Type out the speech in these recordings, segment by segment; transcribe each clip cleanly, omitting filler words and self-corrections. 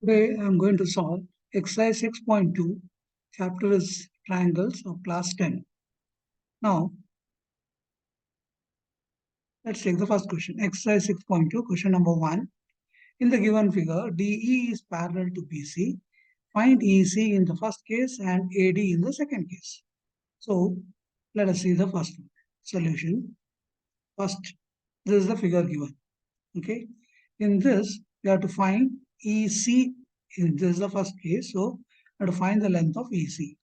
Today I am going to solve exercise 6.2. Chapter is triangles of class 10. Now let's take the first question. Exercise 6.2, question number 1. In the given figure, DE is parallel to BC. Find EC in the first case and AD in the second case. So let us see the first one. Solution. First, this is the figure given. Okay. In this, we have to find EC. This is the first case. So we have to find the length of EC.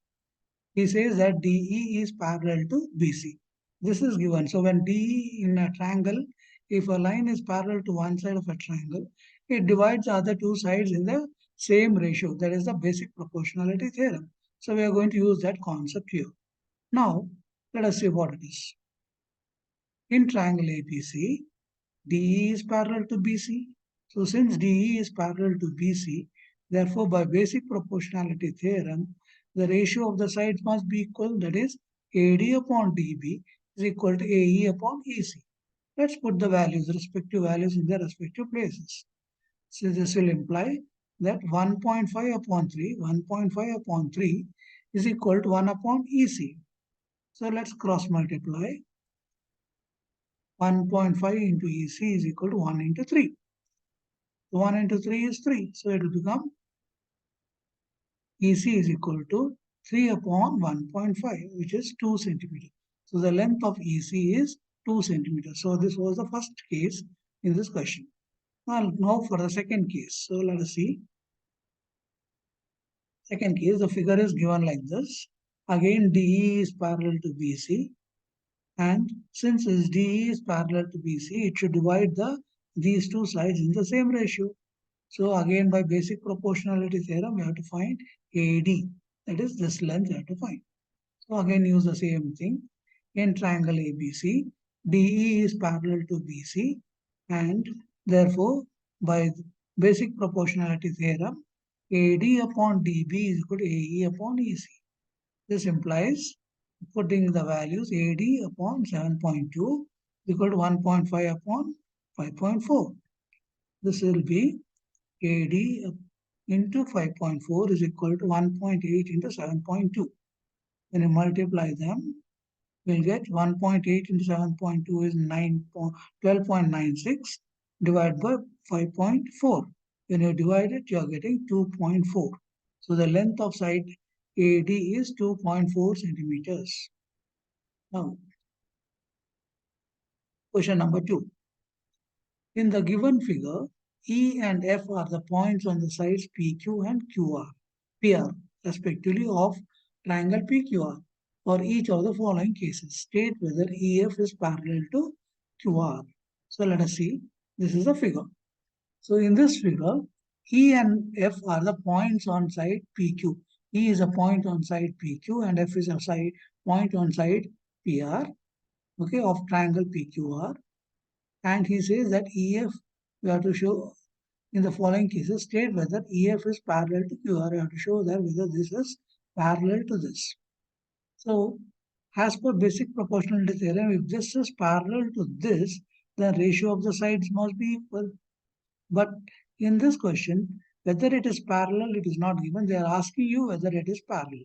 He says that DE is parallel to BC. This is given. So when DE in a triangle, if a line is parallel to one side of a triangle, it divides the other two sides in the same ratio. That is the basic proportionality theorem. So we are going to use that concept here. Now, let us see what it is. In triangle ABC, DE is parallel to BC. So since DE is parallel to BC, therefore by basic proportionality theorem, the ratio of the sides must be equal, that is AD upon DB is equal to AE upon EC. Let's put the values, respective values in their respective places. So this will imply that 1.5 upon 3 is equal to 1 upon EC. So let's cross multiply. 1.5 into EC is equal to 1 into 3. 1 into 3 is 3. So it will become EC is equal to 3 upon 1.5, which is 2 centimeters. So the length of EC is 2 centimeters. So this was the first case in this question. Now for the second case. So let us see. Second case, the figure is given like this. Again, DE is parallel to BC. And since DE is parallel to BC, it should divide these two sides in the same ratio. So again, by basic proportionality theorem, we have to find AD. That is this length we have to find. So again, use the same thing. In triangle ABC, DE is parallel to BC, and therefore, by basic proportionality theorem, AD upon DB is equal to AE upon EC. This implies putting the values AD upon 7.2 equal to 1.5 upon 5.4. This will be AD into 5.4 is equal to 1.8 into 7.2. When you multiply them, we'll get 1.8 into 7.2 is 12.96 divided by 5.4. When you divide it, you are getting 2.4. So the length of side AD is 2.4 centimeters. Now, question number 2. In the given figure, E and F are the points on the sides PQ and PR, respectively, of triangle PQR. For each of the following cases, state whether EF is parallel to QR. So let us see. This is the figure. So in this figure, E and F are the points on side PQ. E is a point on side PQ and F is a point on side PR, okay, of triangle PQR. And he says that EF, we have to show in the following cases, state whether EF is parallel to QR. You have to show that whether this is parallel to this. So, as per basic proportionality theorem, if this is parallel to this, the ratio of the sides must be equal. But in this question, whether it is parallel, it is not given. They are asking you whether it is parallel.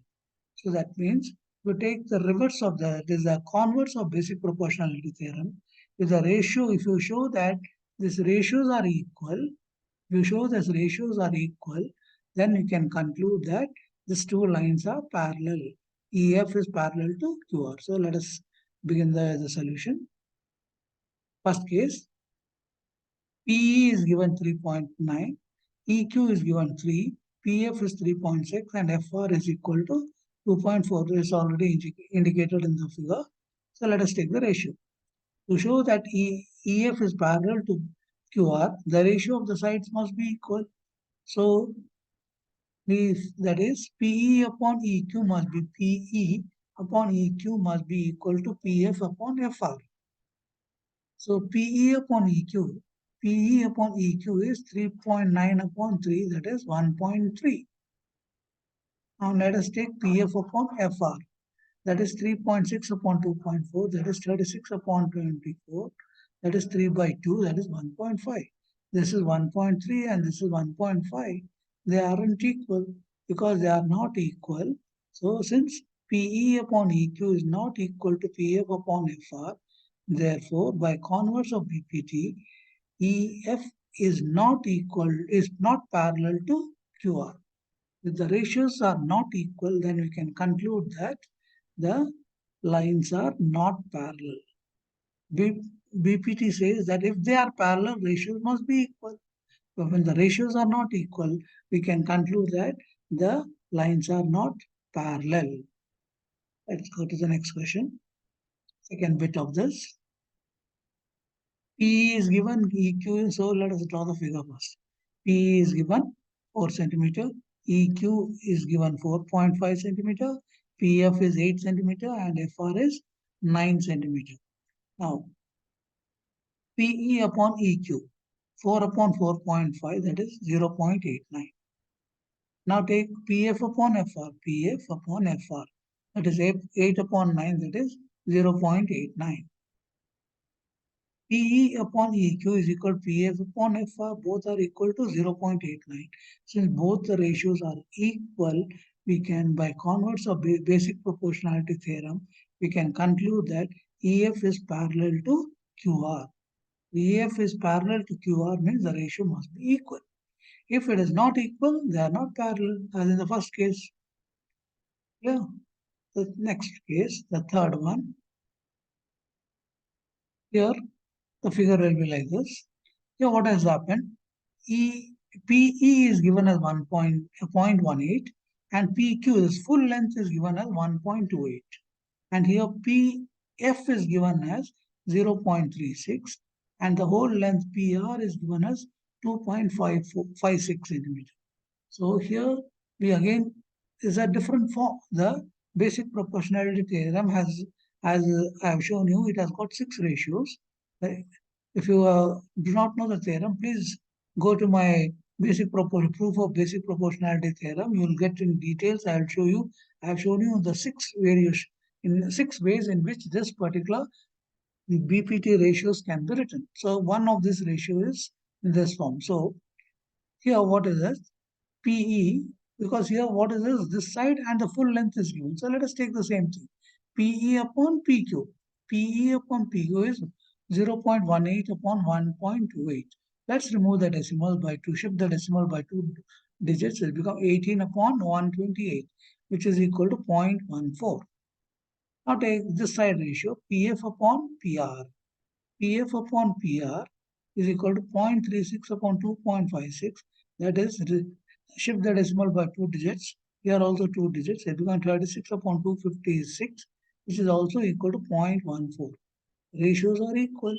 So that means you take the reverse of it is the converse of basic proportionality theorem. With the ratio, if you show that these ratios are equal, if you show these ratios are equal, then you can conclude that these two lines are parallel. EF is parallel to QR. So let us begin the solution. First case, PE is given 3.9, EQ is given 3, PF is 3.6, and FR is equal to 2.4. This is already indicated in the figure. So let us take the ratio. To show that EF is parallel to QR, the ratio of the sides must be equal. So that is PE upon EQ must be PE upon EQ must be equal to PF upon FR. So PE upon EQ is 3.9 upon 3, that is 1.3. Now let us take PF upon FR, that is 3.6 upon 2.4, that is 36 upon 24, that is 3 by 2, that is 1.5. This is 1.3 and this is 1.5. they aren't equal because they are not equal. So since PE upon EQ is not equal to PF upon FR, therefore by converse of BPT, EF is not parallel to QR. If the ratios are not equal, then we can conclude that the lines are not parallel. BPT says that if they are parallel, ratios must be equal. But when the ratios are not equal, we can conclude that the lines are not parallel. Let's go to the next question. Second bit of this. P is given EQ, so let us draw the figure first. P is given 4 centimeter, EQ is given 4.5 centimeter, PF is 8 centimeter, and FR is 9 centimeter. Now, PE upon EQ, 4 upon 4.5, that is 0.89. Now take PF upon FR, PF upon FR, that is 8 upon 9, that is 0.89. PE upon EQ is equal to PF upon FR, both are equal to 0.89. Since both the ratios are equal, we can, by converse of basic proportionality theorem, we can conclude that EF is parallel to QR. EF is parallel to QR means the ratio must be equal. If it is not equal, they are not parallel, as in the first case. Yeah. The next case, the third one. Here, the figure will be like this. Here, what has happened? PE is given as 0.18 and PQ, is full length, is given as 1.28. And here PF is given as 0.36 and the whole length PR is given as 2.56 centimeter. So here we again is a different form. The basic proportionality theorem has, as I have shown you, it has got 6 ratios. If you do not know the theorem, please go to my proof of basic proportionality theorem. You will get in details. I will show you. I have shown you the 6 various in 6 ways in which this particular BPT ratios can be written. So one of these ratio is in this form. So here what is this? PE, because here what is this? This side and the full length is given. So let us take the same thing. PE upon PQ. PE upon PQ is 0.18 upon 1.28. Let's remove the decimal by 2, shift the decimal by 2 digits. It will become 18 upon 128, which is equal to 0.14. Now take this side ratio, PF upon PR. PF upon PR is equal to 0.36 upon 2.56. That is, shift the decimal by 2 digits. Here also 2 digits. It becomes 36 upon 256, which is also equal to 0.14. Ratios are equal.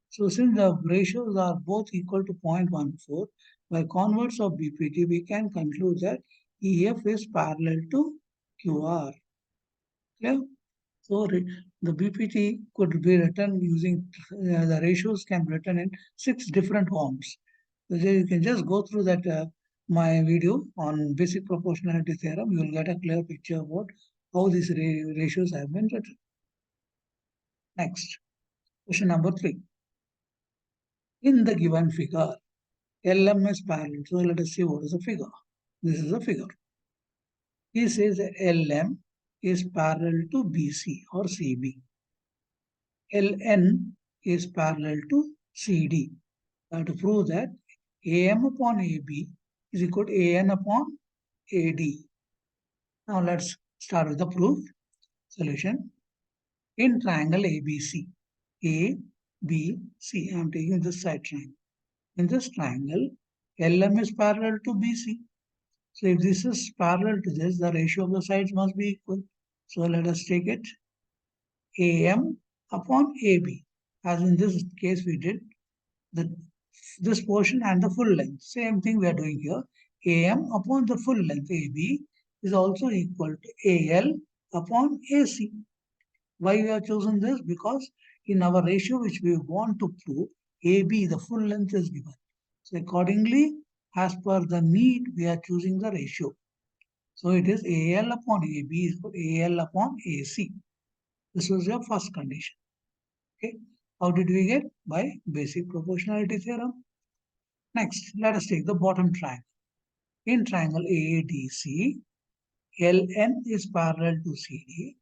So since the ratios are both equal to 0.14, by converse of BPT, we can conclude that EF is parallel to QR. Clear? So the BPT could be written using the ratios can be written in 6 different forms. So you can just go through that my video on basic proportionality theorem. You will get a clear picture about how these ratios have been written. Next, question number 3. In the given figure, LM is parallel. So let us see what is the figure. This is a figure. He says that LM is parallel to BC or CB. LN is parallel to CD. To prove that AM upon AB is equal to AN upon AD. Now let's start with the proof. Solution. In triangle ABC, A, B, C, I am taking this side triangle. In this triangle, LM is parallel to BC. So if this is parallel to this, the ratio of the sides must be equal. So let us take it AM upon AB. As in this case we did, this portion and the full length. Same thing we are doing here. AM upon the full length AB is also equal to AL upon AC. Why we have chosen this? Because in our ratio which we want to prove, AB, the full length is given. So accordingly, as per the need, we are choosing the ratio. So it is AL upon AB is equal to AL upon AC. This was your first condition. Okay. How did we get? By basic proportionality theorem. Next, let us take the bottom triangle. In triangle AADC, LN is parallel to CD.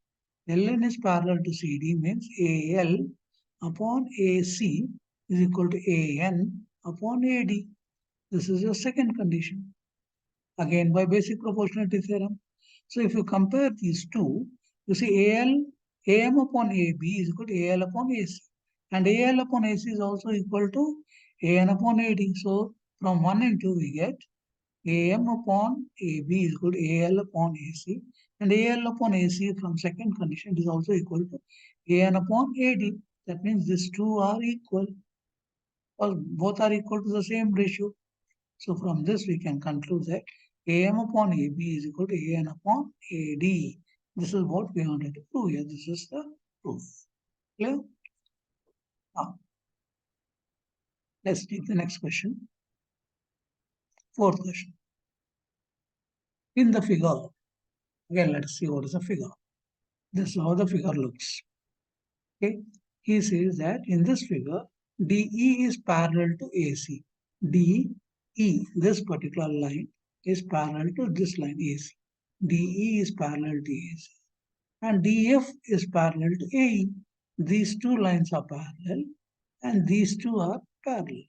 LN is parallel to CD means AL upon AC is equal to AN upon AD. This is your second condition. Again by basic proportionality theorem. So if you compare these two, you see AM upon AB is equal to AL upon AC. And AL upon AC is also equal to AN upon AD. So from 1 and 2 we get AM upon AB is equal to AL upon AC. And AL upon AC from second condition is also equal to AN upon AD. That means these two are equal, or both are equal to the same ratio. So from this we can conclude that AM upon AB is equal to AN upon AD. This is what we wanted to prove here. This is the proof. Clear? Now, let's take the next question. Fourth question. In the figure, again, let's see what is the figure. This is how the figure looks. Okay. He says that in this figure, DE is parallel to AC. DE, this particular line, is parallel to this line AC. DE is parallel to AC. And DF is parallel to AE. These two lines are parallel and these two are parallel.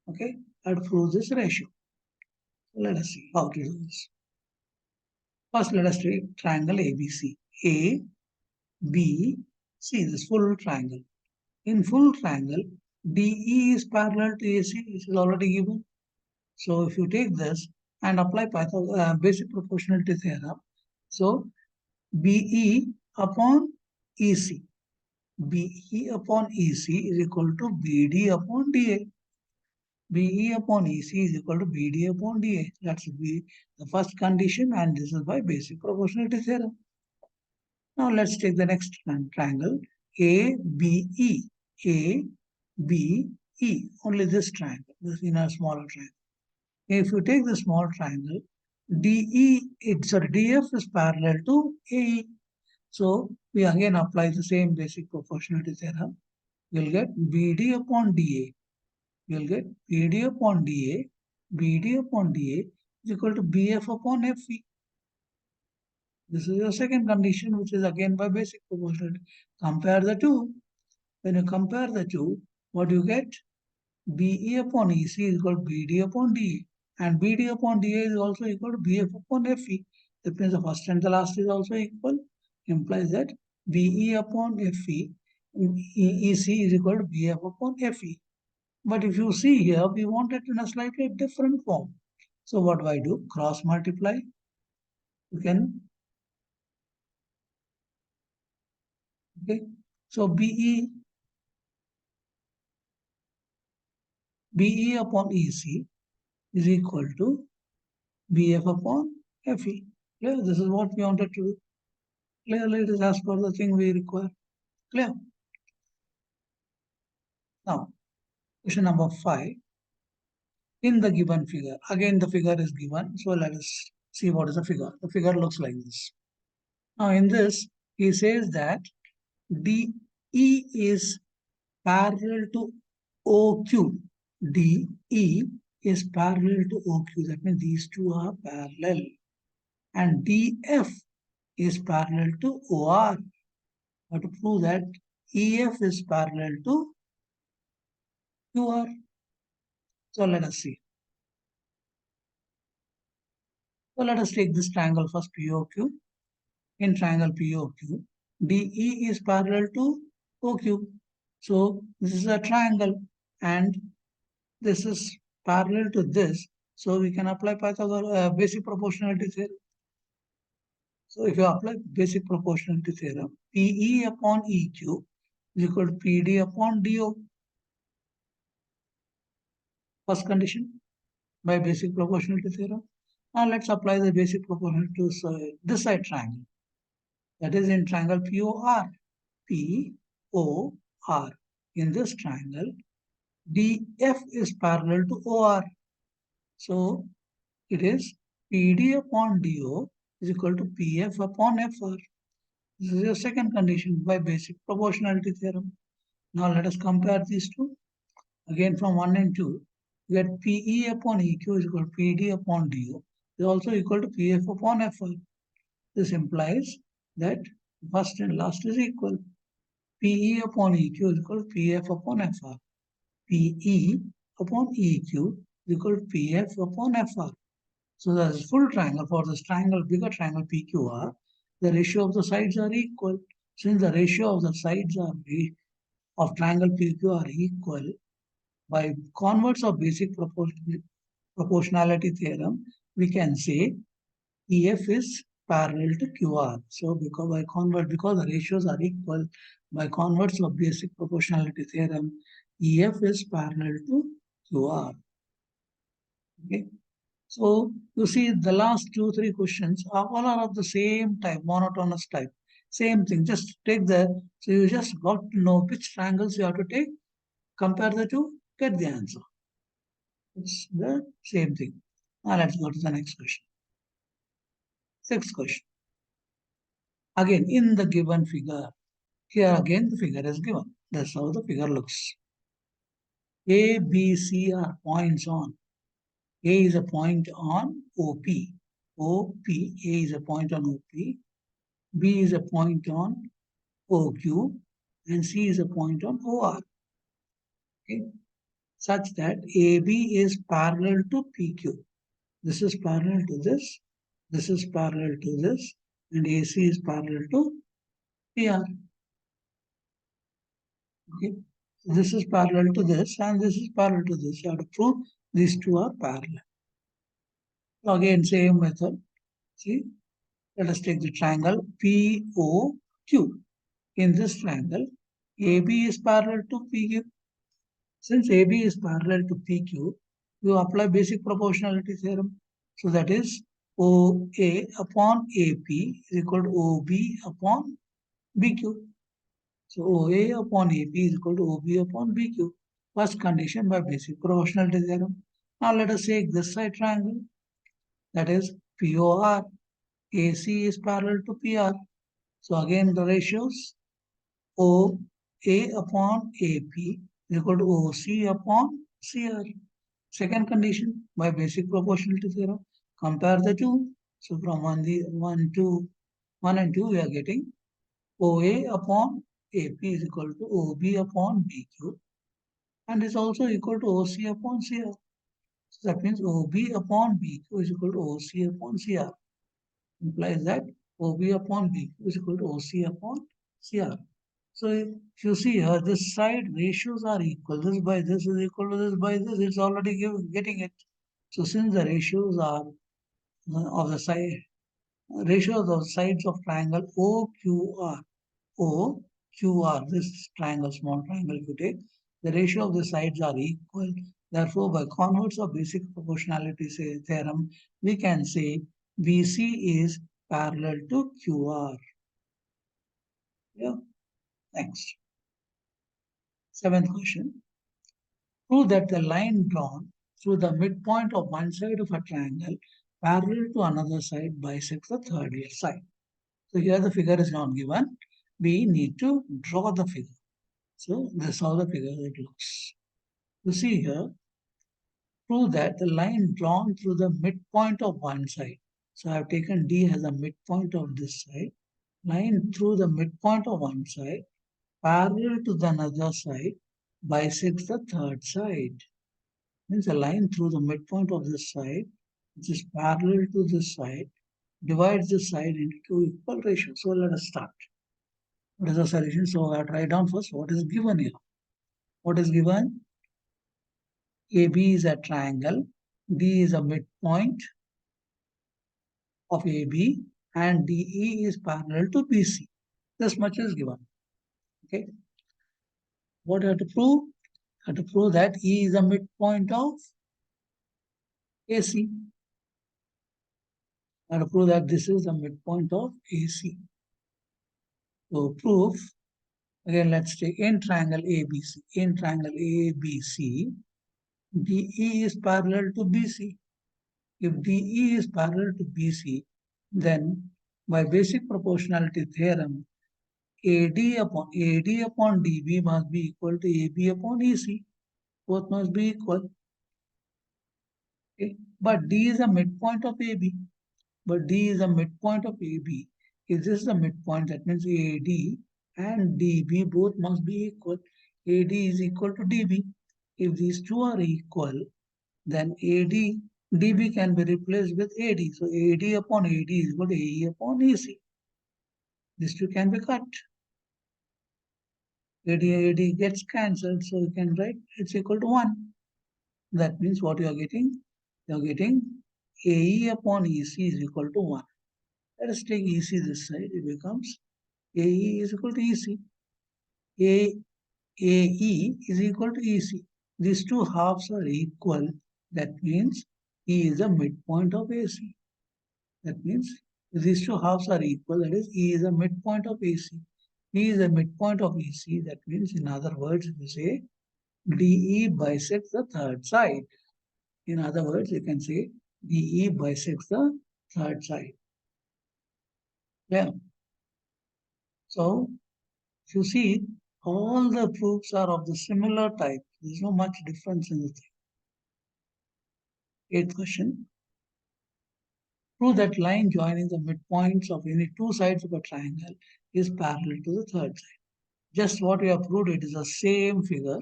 Okay, that proves this ratio. Let us see how to do this. First, let us take triangle ABC. A, B, C, this full triangle. In full triangle, DE is parallel to AC, which is already given. So if you take this and apply basic proportionality theorem, so BE upon EC. BE upon EC is equal to BD upon DA. BE upon EC is equal to BD upon DA. That's the first condition, and this is by basic proportionality theorem. Now let's take the next triangle ABE. ABE. Only this triangle, this in a smaller triangle. If you take the small triangle, DF is parallel to AE. So we again apply the same basic proportionality theorem. You'll get BD upon DA. You'll get BD upon DA. BD upon DA is equal to BF upon FE. This is your second condition, which is again by basic proportionality. Compare the two. When you compare the two, what you get? BE upon EC is equal to BD upon DA. And BD upon DA is also equal to BF upon FE. That means the first and the last is also equal. Implies that BE upon FE, EC is equal to BF upon FE. But if you see here, we want it in a slightly different form. So what do I do? Cross multiply. You can, okay. So BE upon EC is equal to BF upon FE. Clear? This is what we wanted to do. Clearly, it is as per the thing we require. Clear? Now, question number 5. In the given figure, again the figure is given. So let us see what is the figure. The figure looks like this. Now in this, he says that DE is parallel to OQ. DE is parallel to OQ. That means these two are parallel. And DF is parallel to OR. But to prove that EF is parallel to QR. So let us see. So let us take this triangle first, POQ. In triangle POQ, DE is parallel to OQ. So this is a triangle and this is parallel to this. So we can apply basic proportionality theorem. So if you apply basic proportionality theorem, PE upon EQ is equal to PD upon DO. First condition by basic proportionality theorem. Now let's apply the basic proportionality to this side triangle. That is in triangle POR. POR. In this triangle, DF is parallel to OR. So it is PD upon DO is equal to PF upon FR. This is your second condition by basic proportionality theorem. Now let us compare these two. Again from 1 and 2, we get PE upon EQ is equal to PD upon DO. is also equal to PF upon FR. This implies that first and last is equal. PE upon EQ is equal to PF upon FR. PE upon EQ is equal to PF upon FR. So the full triangle, for this triangle, bigger triangle PQR, the ratio of the sides are equal. Since the ratio of the sides of triangle PQ are equal, by converse of basic proportionality theorem, we can say EF is parallel to QR. So because the ratios are equal, by converse of basic proportionality theorem, EF is parallel to QR. Okay. So you see the last 2-3 questions are all are of the same type, monotonous type. Same thing. Just take so you just got to know which triangles you have to take, compare the two, get the answer. It's the same thing. Now let's go to the next question. Sixth question. Again, in the given figure, here again the figure is given. That's how the figure looks. A, B, C are points on. A is a point on OP. OP, A is a point on OP. B is a point on OQ. And C is a point on OR. Okay? Such that AB is parallel to PQ. This is parallel to this. This is parallel to this. And AC is parallel to PR. Okay. This is parallel to this and this is parallel to this. You have to prove these two are parallel. So again, same method. See, let us take the triangle POQ. In this triangle, AB is parallel to PQ. Since AB is parallel to PQ, you apply basic proportionality theorem. So that is OA upon AP is equal to OB upon BQ. So OA upon AP is equal to OB upon BQ. First condition by basic proportionality theorem. Now let us take this side triangle. That is POR. AC is parallel to PR. So again the ratios OA upon AP is equal to OC upon CR. Second condition by basic proportionality theorem. Compare the two. So from 1 and 2 we are getting OA upon AP is equal to OB upon BQ and is also equal to OC upon CR. So that means OB upon BQ is equal to OC upon CR. Implies that OB upon BQ is equal to OC upon CR. So if you see here, this side ratios are equal. This by this is equal to this by this. It's already getting it. So since the ratios are of the side ratios of sides of triangle OQR, OQR, this triangle, small triangle, if you take, the ratio of the sides are equal. Therefore, by converse of basic proportionality theorem, we can say BC is parallel to QR. Yeah. Next. Seventh question. Prove that the line drawn through the midpoint of one side of a triangle parallel to another side bisects the third side. So here the figure is not given. We need to draw the figure. So this is how the figure it looks. You see here, prove that the line drawn through the midpoint of one side. So I have taken D as a midpoint of this side. Line through the midpoint of one side, parallel to the another side, bisects the third side. Means a line through the midpoint of this side, which is parallel to this side, divides this side into two equal ratios. So let us start. What is the solution? So I write down first what is given here. What is given? AB is a triangle, D is a midpoint of AB, and DE is parallel to BC. This much is given. Okay. What I have to prove? I have to prove that E is a midpoint of AC. I have to prove that this is the midpoint of AC. So proof, again let's take in triangle ABC. In triangle ABC, DE is parallel to BC. If DE is parallel to BC, then by basic proportionality theorem, AD upon DB must be equal to AB upon EC. Both must be equal. Okay? But D is a midpoint of AB. But D is a midpoint of AB. If this is the midpoint, that means AD and DB both must be equal. AD is equal to DB. If these two are equal, then DB can be replaced with AD. So AD upon AD is equal to AE upon AC. These two can be cut. AD gets cancelled, so you can write it's equal to 1. That means what you are getting? You are getting AE upon EC is equal to 1. Let us take EC this side. It becomes AE is equal to EC. AE is equal to EC. These two halves are equal. That means E is a midpoint of AC. That means if these two halves are equal, that is E is a midpoint of AC. E is a midpoint of EC. That means, in other words, we say DE bisects the third side. In other words, you can say DE bisects the third side. Yeah. So, if you see, all the proofs are of the similar type. There's no much difference in the thing. Eighth question. Prove that line joining the midpoints of any two sides of a triangle is parallel to the third side. Just what we have proved, it is the same figure.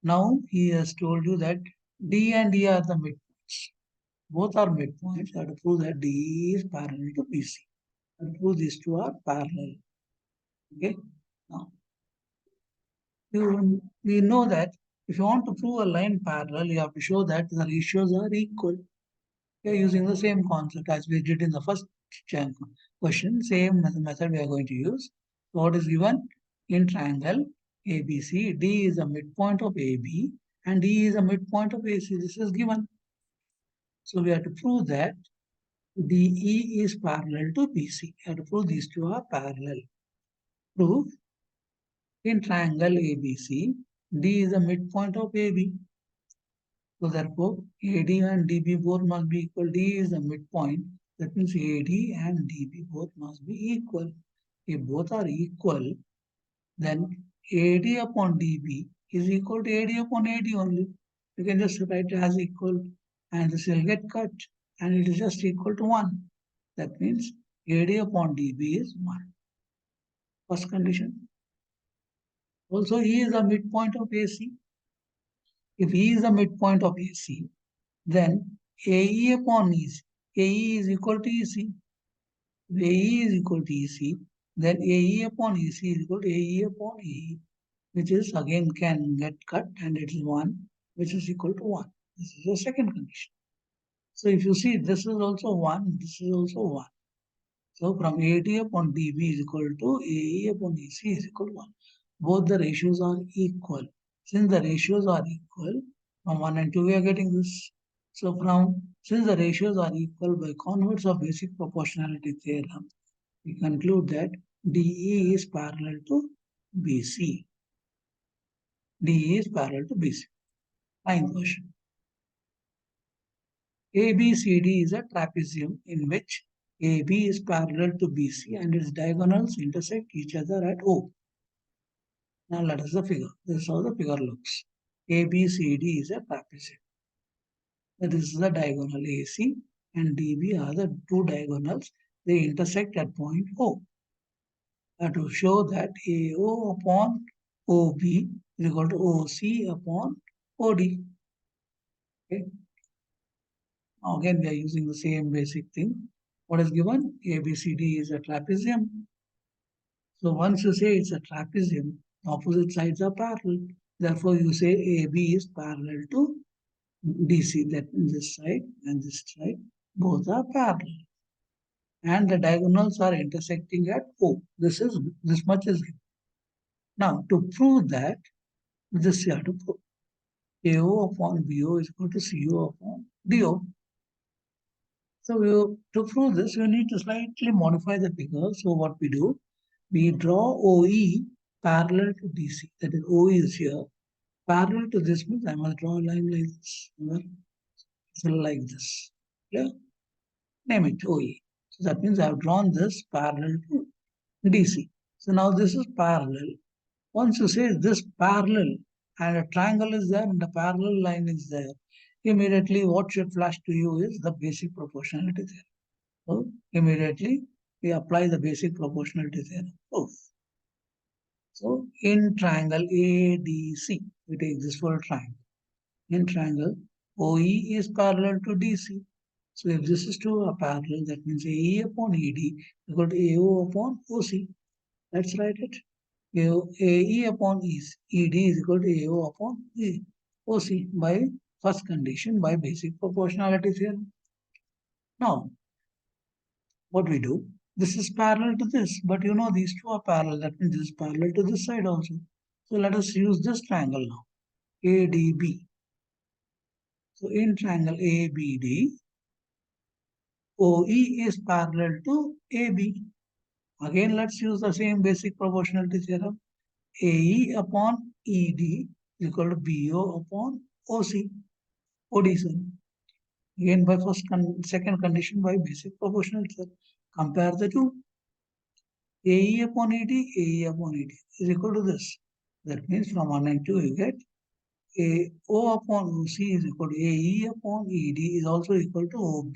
Now he has told you that D and E are the midpoints. Both are midpoints. You have to prove that D is parallel to BC. And prove these two are parallel. Okay. Now, we know that if you want to prove a line parallel, you have to show that the ratios are equal. We are using the same concept as we did in the first question. Same method we are going to use. So what is given? In triangle ABC, D is a midpoint of AB and E is a midpoint of AC. This is given. So we have to prove that DE is parallel to BC. We have to prove these two are parallel. Proof. In triangle ABC, D is the midpoint of AB. So therefore, AD and DB both must be equal. D is the midpoint. That means AD and DB both must be equal. If both are equal, then AD upon DB is equal to AD upon AD only. You can just write it as equal and this will get cut and it is just equal to 1. That means AD upon DB is 1. First condition. Also, E is the midpoint of AC. If E is the midpoint of AC, then AE upon EC, AE is equal to EC. If AE is equal to EC, then AE upon EC is equal to AE upon AE, which is again can get cut and it is 1, which is equal to 1. This is the second condition. So if you see, this is also 1, this is also 1. So from AD upon DB is equal to AE upon EC is equal to 1. Both the ratios are equal. Since the ratios are equal, from 1 and 2 we are getting this. So since the ratios are equal by converse of basic proportionality theorem, we conclude that DE is parallel to BC. DE is parallel to BC. Ninth question. ABCD is a trapezium in which AB is parallel to BC and its diagonals intersect each other at O. Now let us the figure. This is how the figure looks. ABCD is a trapezium. That is the diagonal AC and DB are the two diagonals. They intersect at point O. To show that AO upon OB is equal to OC upon OD. Okay. Now again, we are using the same basic thing. What is given? ABCD is a trapezium. So once you say it's a trapezium, opposite sides are parallel. Therefore, you say AB is parallel to DC. That means this side and this side both are parallel, and the diagonals are intersecting at O. This much is given. Now to prove that, this you have to prove. AO upon BO is equal to CO upon DO. So to prove this, you need to slightly modify the figure. So what we do, we draw OE parallel to DC. That is, OE is here. Parallel to this means I must draw a line like this. So like this. Yeah? Name it OE. So that means I have drawn this parallel to DC. So now this is parallel. Once you say this parallel and a triangle is there and a parallel line is there, immediately what should flash to you is the basic proportionality theorem. So immediately we apply the basic proportionality theorem. Oh. So in triangle ADC, we take this whole triangle. In triangle OE is parallel to DC. So if this is to a parallel, that means AE upon ED equal to AO upon OC. Let's write it. AE upon ED is equal to AO upon OC by first condition by basic proportionality theorem. Now, what we do? This is parallel to this, but you know these two are parallel. That means this is parallel to this side also. So let us use this triangle now. ADB. So in triangle ABD, OE is parallel to AB. Again, let's use the same basic proportionality theorem. AE upon ED is equal to BO upon OC. OD, sorry. Again, by second condition by basic proportionality theorem. Compare the two. AE upon ED, AE upon ED is equal to this. That means from 1 and 2 you get AO upon OC is equal to AE upon ED is also equal to OB.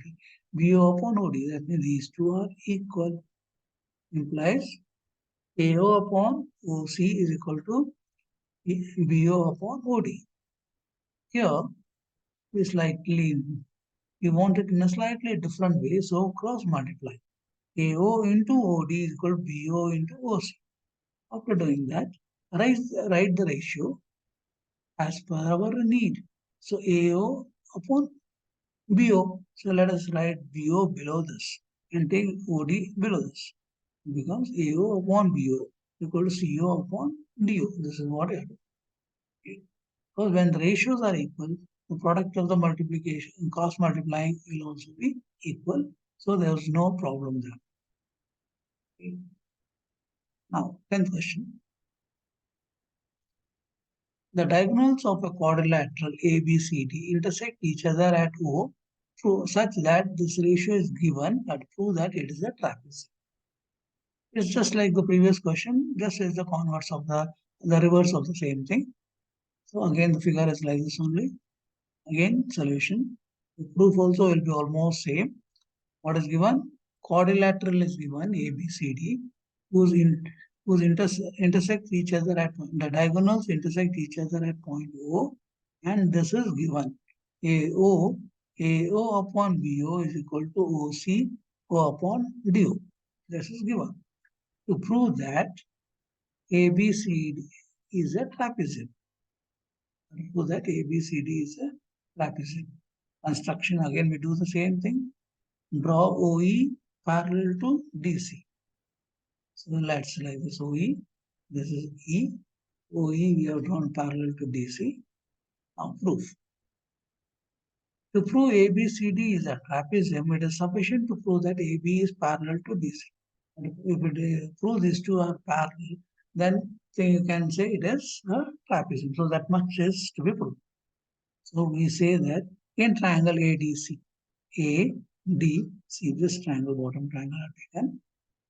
BO upon OD. That means these two are equal. Implies AO upon OC is equal to BO upon OD. Here we want it in a slightly different way, so cross multiply. AO into OD is equal to BO into OC. After doing that, write the ratio as per our need. So AO upon BO. So let us write BO below this and take OD below this. It becomes AO upon BO equal to CO upon DO. This is what I have to do. Because when the ratios are equal, the product of the multiplication, cross multiplying will also be equal. So there is no problem there. Okay. Now, 10th question. The diagonals of a quadrilateral ABCD intersect each other at O such that this ratio is given and prove that it is a trapezoid. It's just like the previous question, just as the converse of the reverse of the same thing. So again, the figure is like this only. Again, solution. The proof also will be almost same. What is given? Quadrilateral is given ABCD, whose intersect each other at the diagonals intersect each other at point O, and this is given. AO upon BO is equal to OC O upon DO. This is given. To prove that ABCD is a trapezoid. To prove that ABCD is a trapezoid. Construction, again we do the same thing. Draw OE parallel to DC. So let's like this OE. This is E. OE we have drawn parallel to DC. Now proof. To prove ABCD is a trapezium, it is sufficient to prove that AB is parallel to DC. And if it prove these two are parallel, then you can say it is a trapezium. So that much is to be proved. So we say that in triangle ADC, ADC, this triangle, bottom triangle are taken.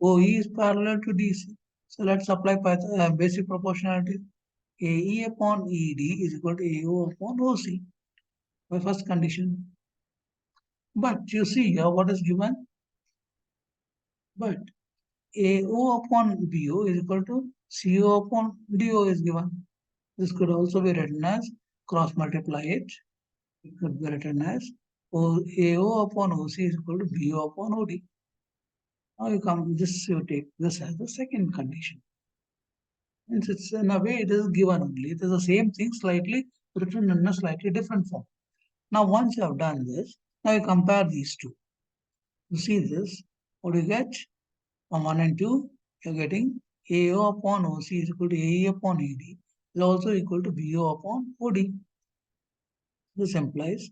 OE is parallel to DC. So let's apply basic proportionality. AE upon ED is equal to AO upon OC by first condition. But you see here what is given? But AO upon BO is equal to CO upon DO is given. This could also be written as cross multiply it. It could be written as AO upon OC is equal to BO upon OD. Now you take this as the second condition. And it's in a way it is given only. It is the same thing, slightly written in a slightly different form. Now once you have done this, now you compare these two. You see this, what do you get? From 1 and 2, you're getting AO upon OC is equal to AE upon ED is also equal to BO upon OD. This implies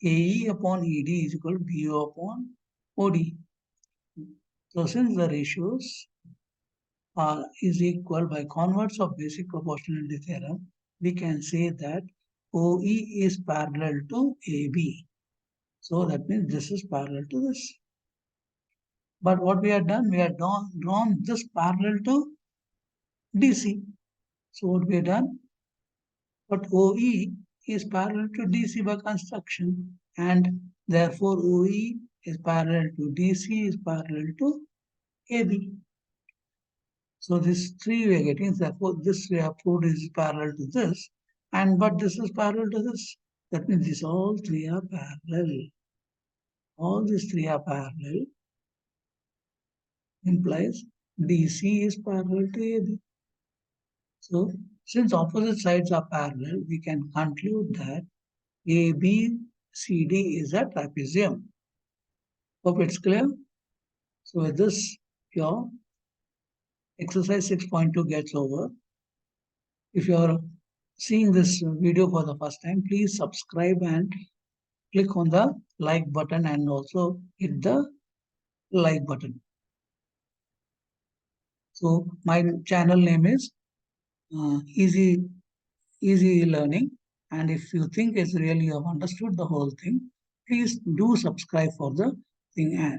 AE upon ED is equal to BO upon OD. So since the ratios is equal by converse of basic proportionality theorem, we can say that OE is parallel to AB. So that means this is parallel to this. But what we have done, we have drawn this parallel to DC. So what we have done, but OE is parallel to DC by construction, and therefore OE is parallel to DC is parallel to AB. So this 3 we are getting, therefore this we have proved is parallel to this, and but this is parallel to this. That means these all 3 are parallel. All these 3 are parallel implies DC is parallel to AB. So since opposite sides are parallel, we can conclude that ABCD is a trapezium. Hope it's clear. So with this, your exercise 6.2 gets over. If you are seeing this video for the first time, please subscribe and click on the like button and also hit the like button. So my channel name is Easy Learning, and if you think it's really you have understood the whole thing, please do subscribe for the thing. And